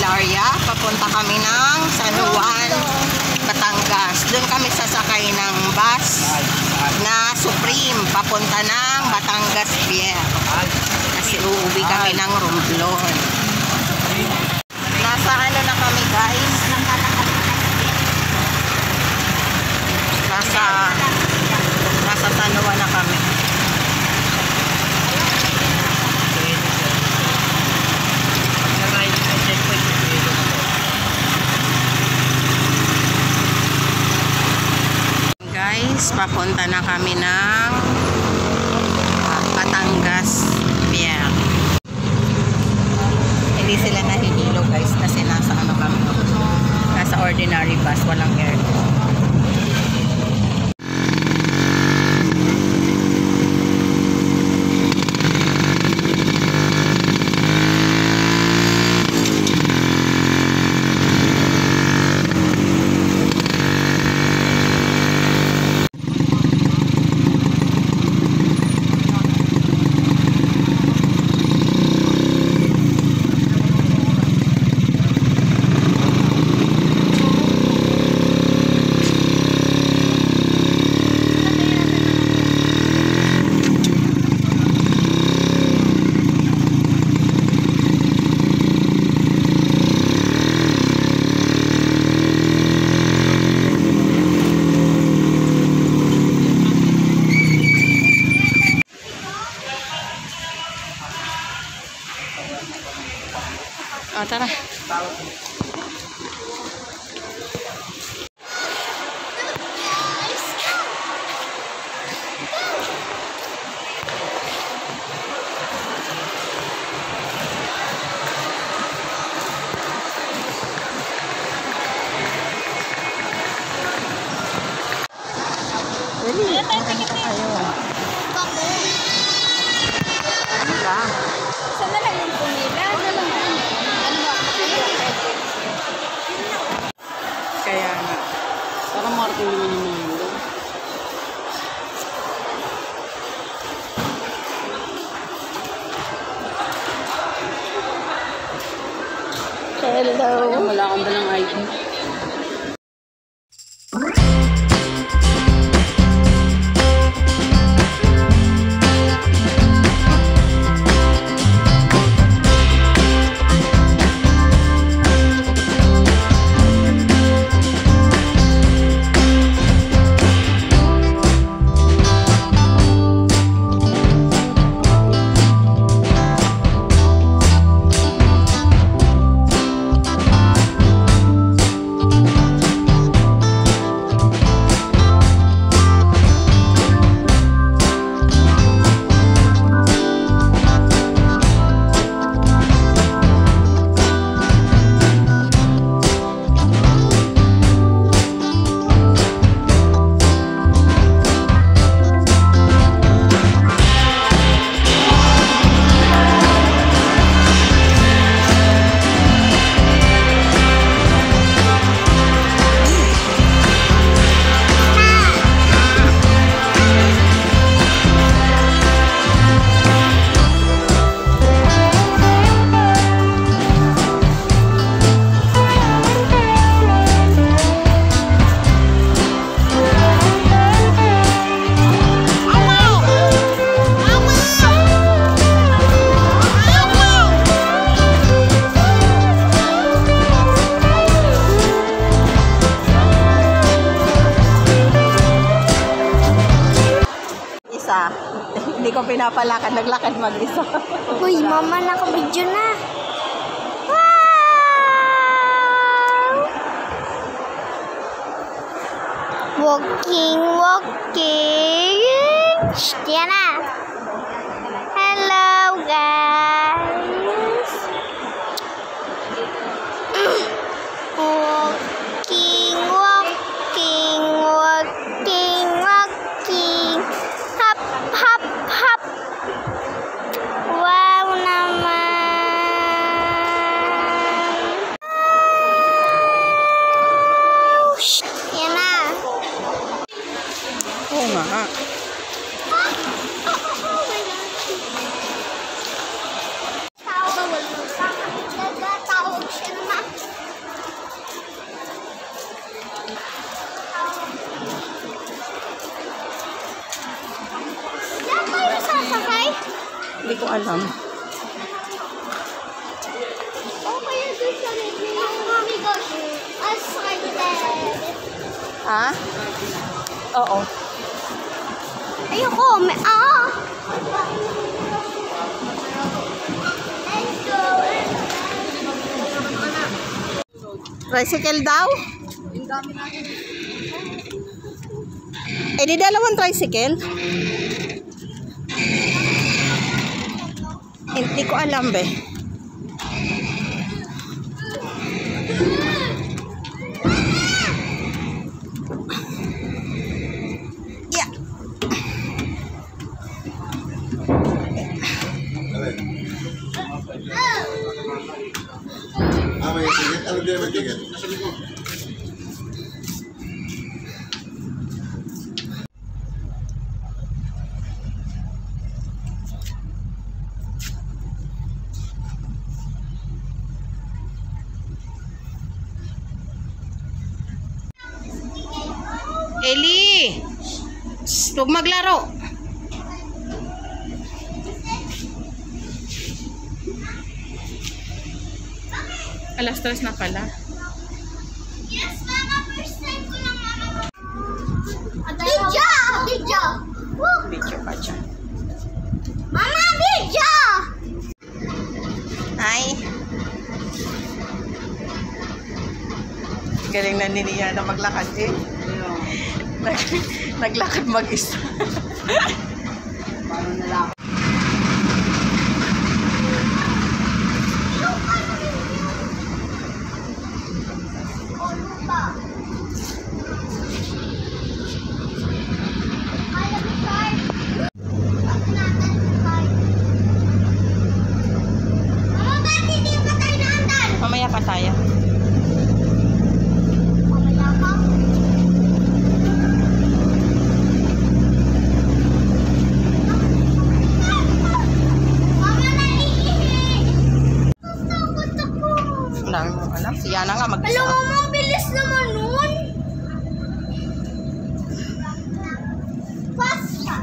Candelaria. Papunta kami ng San Juan, Batangas. Doon kami sasakay ng bus na Supreme. Papunta ng Batangas Pier. Kasi uuwi kami ng Romblon. Nasa ano na kami guys? Nasa San Juan na kami. Guys, papunta na kami ng Batangas Pier. Hindi sila nahihilo guys kasi nasa ano kami, nasa ordinary bus, walang aircon. O, tara. Really? Ano pa kayo? Ano ba? Saan na lang yung pumila? Kaya nga. Parang Martin naman yung mga yun. Hello. Wala akong dalang ID. Hindi ko pinapalakad, naglakad mag-isa. Uy, mama, naka-video na. Wow! Walking. Yan na. Hello, guys. Walking. Hop. Wow naman. Yan na. Oo nga. Hindi ko alam. Okay, doon sa may mami gosh. Excited. Ha? Oo. Ayoko, may Let's go. Tricycle daw? Eh, di dalawang tricycle? Hindi ko alam, be. Yeah. May ticket? Ano din may ticket? Eli! Huwag maglaro. Alas 3 na pala. Yes, mama, first time ko lang mama. Video! Video! Video pa dyan. Mama, video! Hi! Galing na niliya na maglakad eh. Naglakad mag-isa. Parang nalakad. Mamaya pa tayo. Alam, siya na nga mag-isa. Alam mo, mabilis naman nun. Pasta.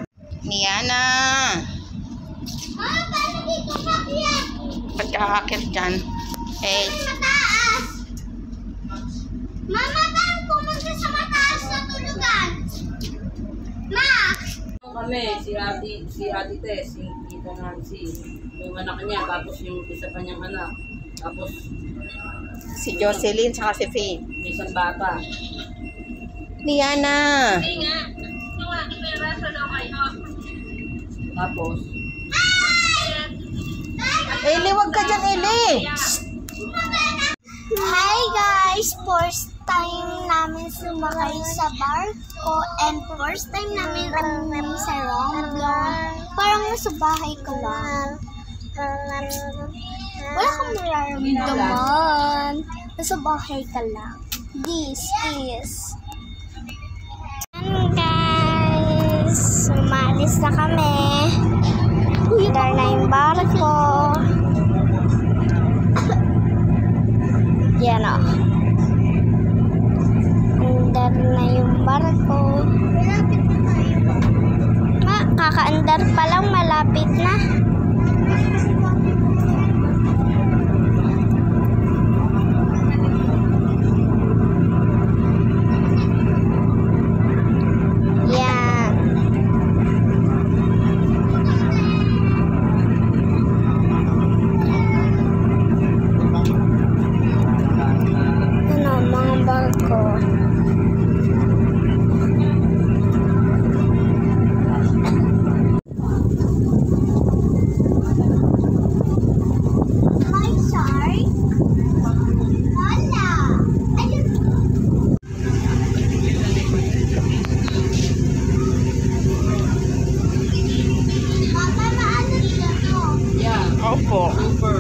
Niana! Mama, paano dito kakyan? Pagkakakit dyan. Eh, Mataas. Mama, paano pumunta sa mataas na tulugan? Ma! Kami, si Ate Tess, yung Tita Nancy, yung anak niya, tapos yung isa pa niyang anak, tapos si Jocelyn saka si Faye. may isang bata. Niana! Tapos, Eli, wag ka dyan, Eli! Hi guys! First time namin sumakay sa barko and first time namin umuwi sa Romblon. Parang nasa bahay ka lang. Wala kang mararamdaman. Nasa bahay ka lang. This is... Yan guys! Sumalis na kami. Dar na yung barko. Yan o. Andar na yung barko. Malapit na tayo. Kakaandar pa lang, malapit na. Yan. Ano, mga barko. Hi, shark. Wala. Ayun. Mama, maano siya mo? yeah, Opo. super.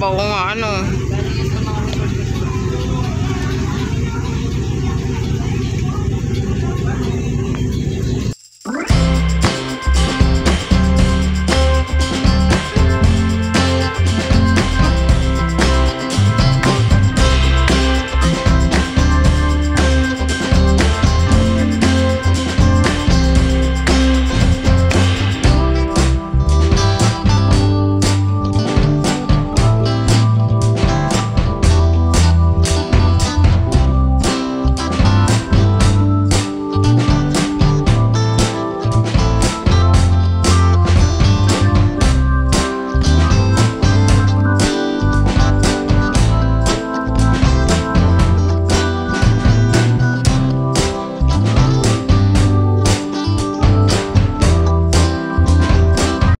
Bago nga ano.